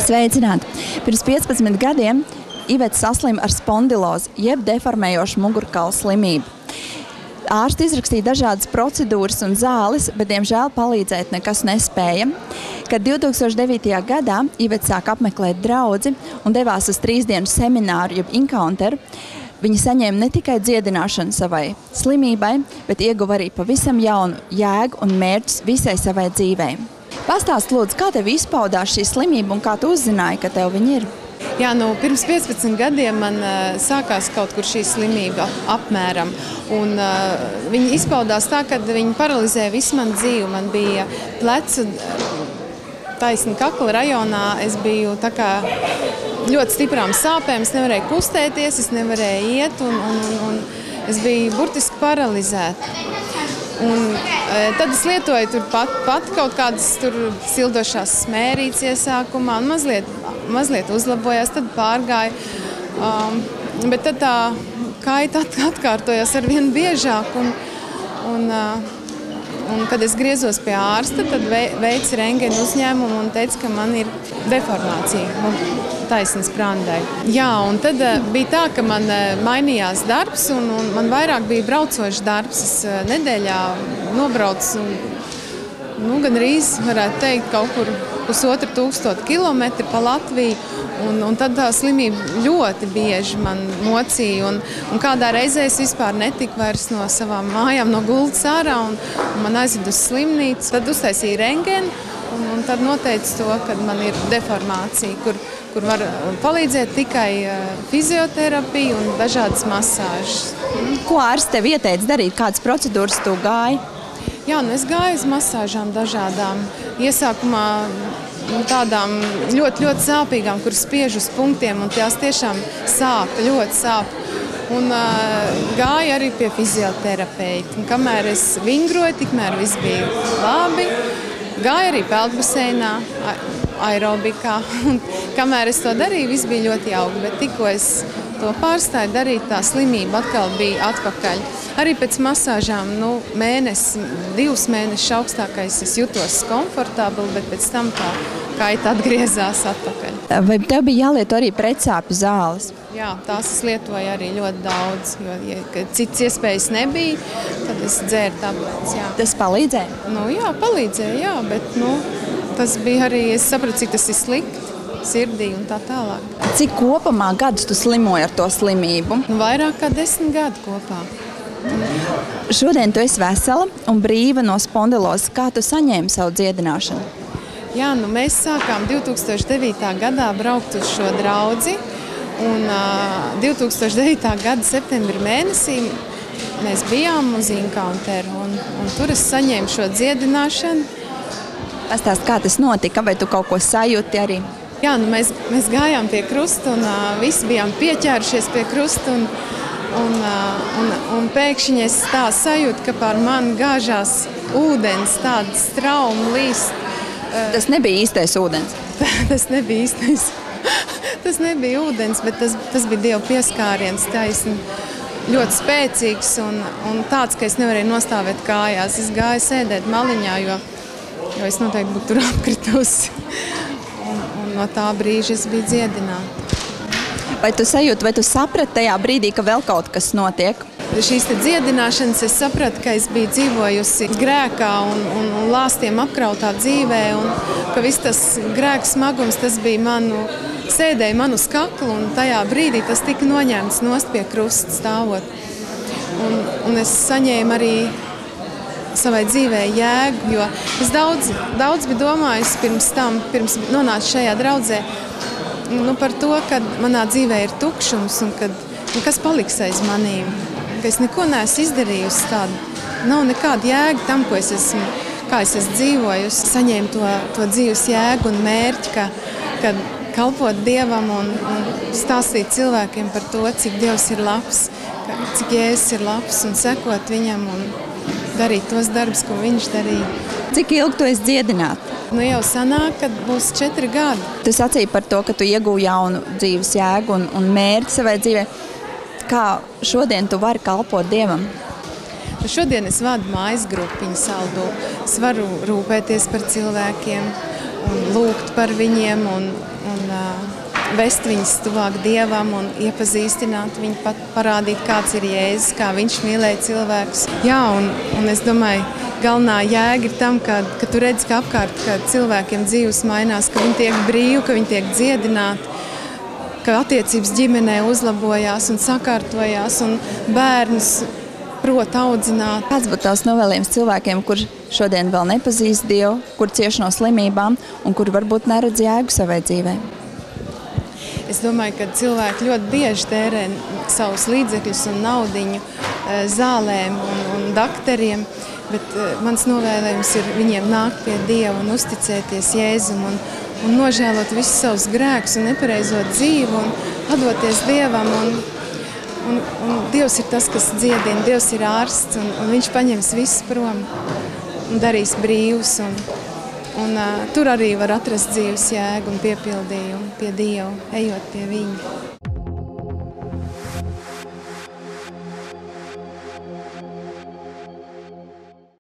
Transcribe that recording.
Sveicināti! Pirms 15 gadiem Iveta saslima ar spondilozi, jeb deformējošu mugurkaula slimību. Ārsti izrakstīja dažādas procedūras un zāles, bet, diemžēl, palīdzēt nekas nespēja. Kad 2009. gadā Iveta sāk apmeklēt draudzi un devās uz 3 dienu semināru, jeb encounteru, viņa saņēma ne tikai dziedināšanu savai slimībai, bet ieguva arī pavisam jaunu jēgu un mērķus visai savai dzīvei. Pastāst, lūdzu, kā tev izpaudās šī slimība un kā tu uzzināji, ka tev viņa ir? Jā, pirms 15 gadiem man sākās kaut kur šī slimība apmēram. Un, viņa izpaudās tā, ka viņa paralizēja visu manu dzīvi. Man bija plecu taisni kakla rajonā. Es biju tā kā ļoti stiprām sāpēm. Es nevarēju kustēties, es nevarēju iet un es biju burtiski paralizēta. Un, tad es lietoju tur pat kaut kādas sildošās smērītes iesākumā un mazliet uzlabojās, tad pārgāja. Bet tad tā kaita atkārtojās arvien biežāk. Un kad es griezos pie ārsta, tad veica rentgena uzņēmumu un teica, ka man ir deformācija taisnas sprandai. Jā, un tad bija tā, ka man mainījās darbs un man vairāk bija braucošs darbs. Es nedēļā nobraucu gandrīz, varētu teikt, kaut kur 1500 kilometri pa Latviju. Un tad tā slimība ļoti bieži man mocīja. Un kādā reizē es vispār netiku vairs no savām mājām, no gultas ārā. Un man aizveda uz slimnīcu. Tad uztaisīja rentgenu un tad noteica to, ka man ir deformācija, kur var palīdzēt tikai fizioterapija un dažādas masāžas. Ko ārsts tev ieteica darīt? Kādas procedūras tu gāji? Jā, es gāju uz masāžām dažādām. Iesākumā tādām ļoti sāpīgām, kuras spiež uz punktiem, un tās tiešām sāp, ļoti sāp. Un gāju arī pie fizioterapeita. Un kamēr es vingroju, tikmēr viss bija labi. Gāju arī peldbaseinā, aerobikā. Un kamēr es to darīju, viss bija ļoti jauki, bet tikko es to pārstāju darīt, tā slimība atkal bija atpakaļ. Arī pēc masāžām, 2 mēnešus augstākais es jutos komfortabli, bet pēc tam tā kaita atgriezās atpakaļ. Vai tev bija jālieto arī pretsāpju zāles? Jā, tās es lietoju arī ļoti daudz, jo citas iespējas nebija, tad es dzēru tabletes, jā. Tas palīdzēja? Jā, palīdzēja, jā, bet tas bija arī, es sapratu, cik tas ir slikti sirdī un tā tālāk. Cik kopumā gadus tu slimoji ar to slimību? Vairāk kā 10 gadu kopā. Šodien tu esi vesela un brīva no spondilozes. Kā tu saņēmi savu dziedināšanu? Jā, mēs sākām 2009. gadā braukt uz šo draudzi. Un 2009. gada septembra mēnesī mēs bijām uz encounteru. Un tur es saņēmu šo dziedināšanu. Pastāst, kā tas notika? Vai tu kaut ko sajūti arī? Jā, mēs gājām pie krusta un visi bijām pieķērušies pie krusta. Un pēkšņi es tā sajūtu, ka pār mani gāžās ūdens, tāda strauma līst. Tas nebija īstais ūdens? Tas nebija īstais. Tas nebija ūdens, bet tas bija Dieva pieskāriens taisni. Ļoti spēcīgs un tāds, ka es nevarēju nostāvēt kājās. Es gāju sēdēt maliņā, jo es noteikti būtu tur apkritusi. Un no tā brīža es biju dziedināta. Vai tu sajūti, vai tu saprati tajā brīdī, ka vēl kaut kas notiek? Šīs dziedināšanas es sapratu, ka es biju dzīvojusi grēkā un lāstiem apkrautā dzīvē, un ka viss tas grēka smagums, tas bija sēdēja man uz kakla, un tajā brīdī tas tika noņemts nost pie krusta stāvot. Un es saņēmu arī savai dzīvē jēgu, jo es daudz biju domājusi pirms nonācu šajā draudzē, par to, ka manā dzīvē ir tukšums un kas paliks aiz manīm. Ka es neko neesmu izdarījusi tādu. Nav nekāda jēga tam, kā es esmu dzīvojusi. Saņēmu to dzīves jēgu un mērķi, ka kalpot Dievam un stāstīt cilvēkiem par to, cik Dievs ir labs, cik Jēzus ir labs un sekot viņam un darīt tos darbus, ko viņš darīja. Cik ilgi tu esi dziedināta? Jau sanāk, kad būs 4 gadi. Tu sacīji par to, ka tu iegūji jaunu dzīves jēgu un mērķi savai dzīvē. Kā šodien tu vari kalpot Dievam? Šodien es vadu mājas grupiņu Saldū. Es varu rūpēties par cilvēkiem un lūgt par viņiem un vest viņus tuvāk Dievam un iepazīstināt viņu, parādīt, kāds ir Jēzus, kā viņš mīlēja cilvēkus. Jā, un es domāju, galvenā jēga ir tam, ka tu redzi, ka apkārt, ka cilvēkiem dzīves mainās, ka viņi tiek brīvi, ka viņi tiek dziedināti, ka attiecības ģimenē uzlabojās un sakārtojās un bērnus prot audzināt. Kāds būtu tavs novēlījums cilvēkiem, kur šodien vēl nepazīst Dievu, kur cieš no slimībām un kur varbūt neredz jēgu savai dzīvē? Es domāju, ka cilvēki ļoti bieži tērē savus līdzekļus un naudiņu zālēm un dakteriem, bet mans novēlējums ir viņiem nākt pie Dieva un uzticēties Jēzum un nožēlot visus savus grēkus un nepareizo dzīvi un atdoties Dievam. Un Dievs ir tas, kas dziedina, Dievs ir ārsts un viņš paņems visus prom un darīs brīvus. Tur arī var atrast dzīves jēgu un piepildījumu pie Dieva, ejot pie viņa.